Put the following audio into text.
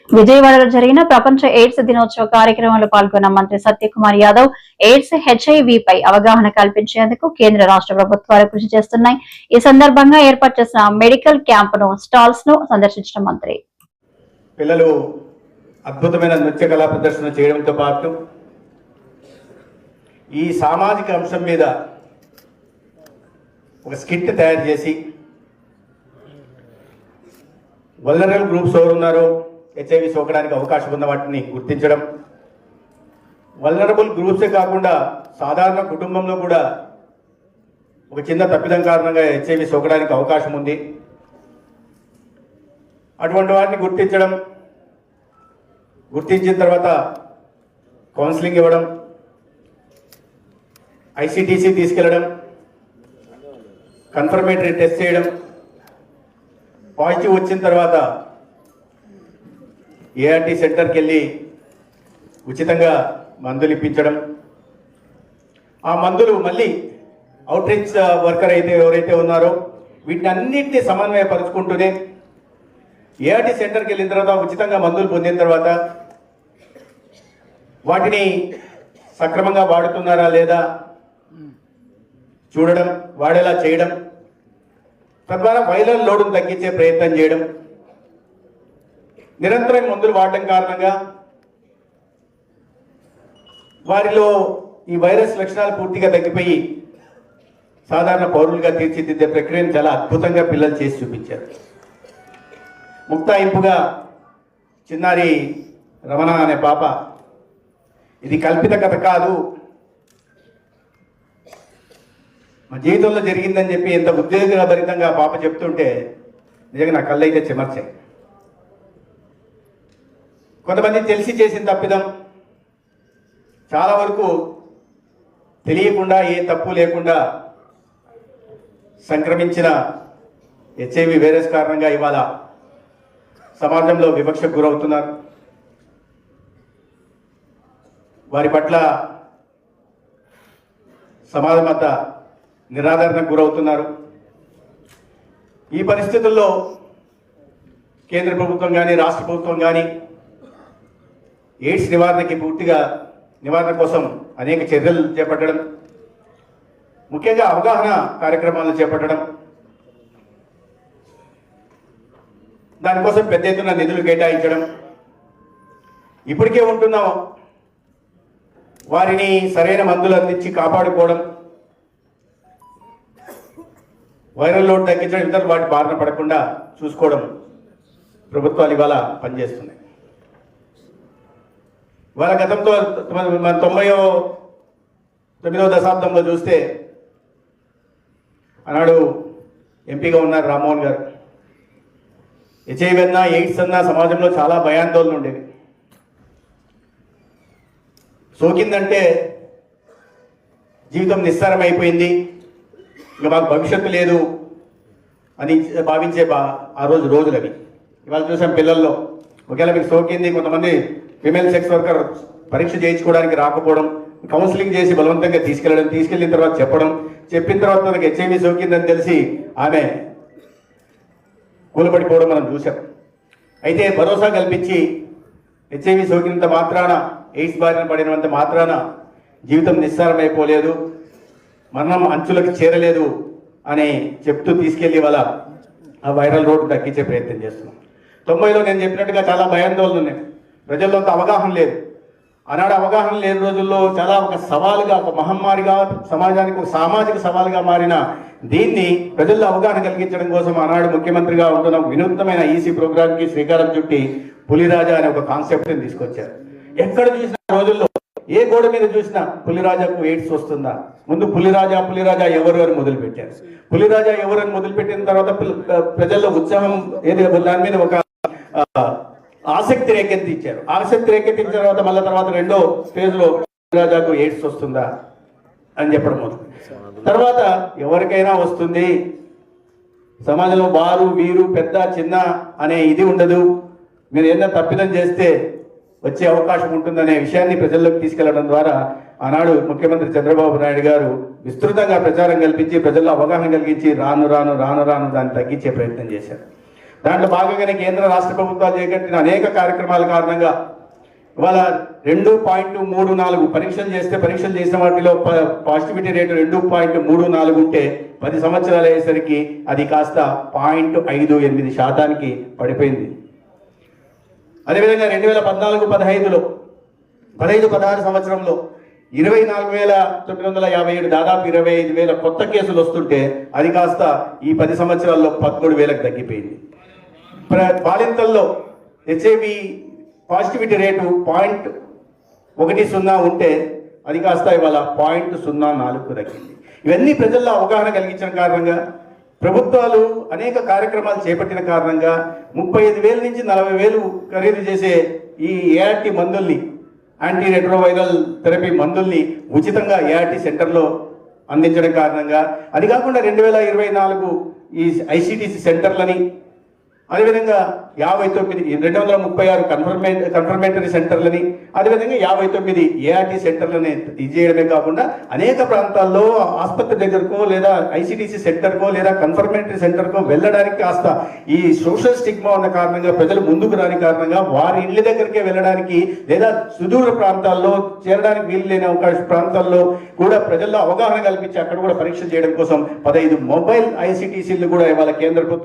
విజయవాడలో జరిగిన ప్రపంచ ఎయిడ్స్ దినోత్సవ కార్యక్రమంలో పాల్గొన్న మంత్రి సత్యకుమార్ యాదవ్ ఎయిడ్స్ హెచ్ఐవి పై అవగాహన కల్పించేందుకు కేంద్ర రాష్ట్ర ప్రభుత్వాలు కృషి చేస్తున్నాయి. ఈ సందర్భంగా ఏర్పాటు చేసిన మెడికల్ క్యాంపును స్టాల్స్ ను సందర్శించిన మంత్రి పిల్లలు అద్భుతమైన నృత్య కళా ప్రదర్శన చేయడంతో పాటు ఈ సామాజిక అంశం మీద ఒక స్కిట్ తయారు చేసి వల్నరబుల్ గ్రూప్స్ ఎవరు ఉన్నారో హెచ్ఐవి సోకడానికి అవకాశం ఉన్న వాటిని గుర్తించడం, వల్నరబుల్ గ్రూప్సే కాకుండా సాధారణ కుటుంబంలో కూడా ఒక చిన్న తప్పిదం కారణంగా హెచ్ఐవి సోకడానికి అవకాశం ఉంది. అటువంటి వాటిని గుర్తించిన తర్వాత కౌన్సిలింగ్ ఇవ్వడం, ఐసిటీసీ తీసుకెళ్లడం, కన్ఫర్మేటరీ టెస్ట్ చేయడం, పాజిటివ్ వచ్చిన తర్వాత ఏఆర్టీ సెంటర్కి వెళ్ళి ఉచితంగా మందులు ఇప్పించడం, ఆ మందులు మళ్ళీ అవుట్ రీచ్ వర్కర్ ఎవరైతే ఉన్నారో వీటిని అన్నింటినీ సమన్వయపరుచుకుంటూనే ఏఆర్టీ సెంటర్కి వెళ్ళిన తర్వాత ఉచితంగా మందులు పొందిన తర్వాత వాటిని సక్రమంగా వాడుతున్నారా లేదా చూడడం, వాడేలా చేయడం, తద్వారా వైరల్ లోడును తగ్గించే ప్రయత్నం చేయడం. నిరంతరం మందులు వాడటం కారణంగా వారిలో ఈ వైరస్ లక్షణాలు పూర్తిగా తగ్గిపోయి సాధారణ పౌరులుగా తీర్చిదిద్దే ప్రక్రియను చాలా అద్భుతంగా పిల్లలు చేసి చూపించారు. ముక్తాయింపుగా చిన్నారి రమణ అనే పాప, ఇది కల్పిత కథ కాదు, మా జీవితంలో జరిగిందని చెప్పి ఎంత ఉద్వేగభరితంగా పాప చెప్తుంటే నిజంగా నా కళ్ళు అయితే చెమర్చాయి. కొంతమంది తెలిసి చేసిన తప్పిదం, చాలా వరకు తెలియకుండా ఏ తప్పు లేకుండా సంక్రమించిన హెచ్ఐవి వైరస్ కారణంగా ఇవాళ సమాజంలో వివక్షకు గురవుతున్నారు. వారి పట్ల సమాజం అంతా నిరాదరణకు గురవుతున్నారు. ఈ పరిస్థితుల్లో కేంద్ర ప్రభుత్వం కానీ రాష్ట్ర ప్రభుత్వం కానీ ఎయిడ్స్ నివారణ కోసం అనేక చర్యలు చేపట్టడం, ముఖ్యంగా అవగాహన కార్యక్రమాలను చేపట్టడం, దానికోసం పెద్ద ఎత్తున నిధులు కేటాయించడం, ఇప్పటికే ఉంటున్న వారిని సరైన మందులు అందించి కాపాడుకోవడం, వైరల్ లోడ్ తగ్గించడం, ఇతరులు వాటి బారిన పడకుండా చూసుకోవడం ప్రభుత్వాలు ఇవాళ పనిచేస్తున్నాయి. ఇవాళ గతంతో 99వ దశాబ్దంలో చూస్తే ఆనాడు ఎంపీగా ఉన్నారు రామ్మోహన్ గారు. హెచ్ఐవి అన్నా ఎయిడ్స్ అన్నా సమాజంలో చాలా భయాందోళన ఉండేది. సోకిందంటే జీవితం నిస్సారం అయిపోయింది, ఇంకా మాకు భవిష్యత్తు లేదు అని భావించే ఆ రోజులు అవి. ఇవాళ చూసాం పిల్లల్లో ఒకవేళ మీకు సోకింది, కొంతమంది ఫిమేల్ సెక్స్ వర్కర్ పరీక్ష చేయించుకోవడానికి రాకపోవడం, కౌన్సిలింగ్ చేసి బలవంతంగా తీసుకెళ్ళిన తర్వాత చెప్పిన తర్వాత తనకు హెచ్ఐవి సోకిందని తెలిసి ఆమె కూలబడిపోవడం మనం చూసాం. అయితే భరోసా కల్పించి హెచ్ఐవి సోకినంత మాత్రాన, ఎయిడ్స్ బారిన పడినంత మాత్రాన జీవితం నిస్సారమైపోలేదు, మరణం అంచులకు చేరలేదు అని చెప్తూ తీసుకెళ్లి వాళ్ళ ఆ వైరల్ రోడ్డు తగ్గించే ప్రయత్నం చేస్తున్నాం. 90లో నేను చెప్పినట్టుగా చాలా భయాందోళన ఉన్నాయి, ప్రజల్లో అంత అవగాహన లేదు. ఆనాడు అవగాహన లేని రోజుల్లో చాలా ఒక సవాలుగా, ఒక మహమ్మారిగా, సమాజానికి ఒక సామాజిక సవాలుగా మారిన దీన్ని ప్రజల్లో అవగాహన కలిగించడం కోసం ఆనాడు ముఖ్యమంత్రిగా ఉంటున్న వినూత్నమైన ఈసీ ప్రోగ్రామ్కి శ్రీకారం చుట్టి పులిరాజా అనే ఒక కాన్సెప్ట్ని తీసుకొచ్చారు. ఎక్కడ చూసిన రోజుల్లో ఏ గోడ మీద చూసినా పులిరాజాకు ఎయిడ్స్ వస్తుందా, ముందు పులిరాజా ఎవరు అని మొదలుపెట్టారు. పులిరాజా ఎవరు అని మొదలుపెట్టిన తర్వాత ప్రజల్లో ఉత్సాహం దాని మీద ఒక ఆసక్తి రేకెత్తించారు. ఆసక్తి రేకెత్తించిన తర్వాత రెండో స్టేజ్ లో పులిరాజాకు ఎయిడ్స్ వస్తుందా అని చెప్పడం మొదలు. తర్వాత ఎవరికైనా వస్తుంది, సమాజంలో వారు వీరు పెద్ద చిన్న అనే ఇది ఉండదు, మీరు ఏదైనా తప్పిదం చేస్తే వచ్చే అవకాశం ఉంటుందనే విషయాన్ని ప్రజల్లోకి తీసుకెళ్లడం ద్వారా ఆనాడు ముఖ్యమంత్రి చంద్రబాబు నాయుడు గారు విస్తృతంగా ప్రచారం కల్పించి ప్రజల్లో అవగాహన కలిగించి రాను రాను దాన్ని తగ్గించే ప్రయత్నం చేశారు. దాంట్లో భాగంగానే కేంద్ర రాష్ట్ర ప్రభుత్వాలు చేపట్టిన అనేక కార్యక్రమాల కారణంగా ఇవాళ 2.34 పరీక్షలు చేసిన వాటిలో పాజిటివిటీ రేటు 2.34 ఉంటే 10 సంవత్సరాలు అయ్యేసరికి అది కాస్త 0.58% పడిపోయింది. అదేవిధంగా 2014-15లో 15-16 సంవత్సరంలో 24,957 దాదాపు 25,000 కొత్త కేసులు వస్తుంటే అది కాస్త ఈ 10 సంవత్సరాల్లో 13,000కు తగ్గిపోయింది. బాలింతల్లో హెచ్ఐవి పాజిటివిటీ రేటు 0.10 ఉంటే అది కాస్త ఇవాళ 0.04కు తగ్గింది. ఇవన్నీ ప్రజల్లో అవగాహన కలిగించిన కారణంగా ప్రభుత్వాలు అనేక కార్యక్రమాలు చేపట్టిన కారణంగా 35,000 నుంచి 40,000 ఖరీదు చేసే ఈ ఏఆర్టీ మందుల్ని, యాంటీ రెట్రోవైరల్ థెరపీ మందుల్ని ఉచితంగా ఏఆర్టీ సెంటర్లో అందించడం కారణంగా, అది కాకుండా 2024 ఈ ఐసిటిసి సెంటర్లని, అదేవిధంగా 236 కన్ఫర్మేటరీ సెంటర్లని, అదేవిధంగా 59 ఏఆర్టీ సెంటర్లని ఇది చేయడమే కాకుండా అనేక ప్రాంతాల్లో ఆసుపత్రి దగ్గరకో లేదా ఐసిటిసి సెంటర్కో లేదా కన్ఫర్మేటరీ సెంటర్కో వెళ్ళడానికి కాస్త ఈ సోషల్ స్టిగ్మా ఉన్న కారణంగా ప్రజలు ముందుకు రాని కారణంగా వారి ఇళ్ళ దగ్గరికే వెళ్ళడానికి లేదా సుదూర ప్రాంతాల్లో చేరడానికి వీలు లేని ప్రాంతాల్లో కూడా ప్రజల్లో అవగాహన కల్పించి అక్కడ కూడా పరీక్షలు చేయడం కోసం 15 మొబైల్ ఐసిటిసిలు కూడా ఇవాళ కేంద్ర ప్రభుత్వం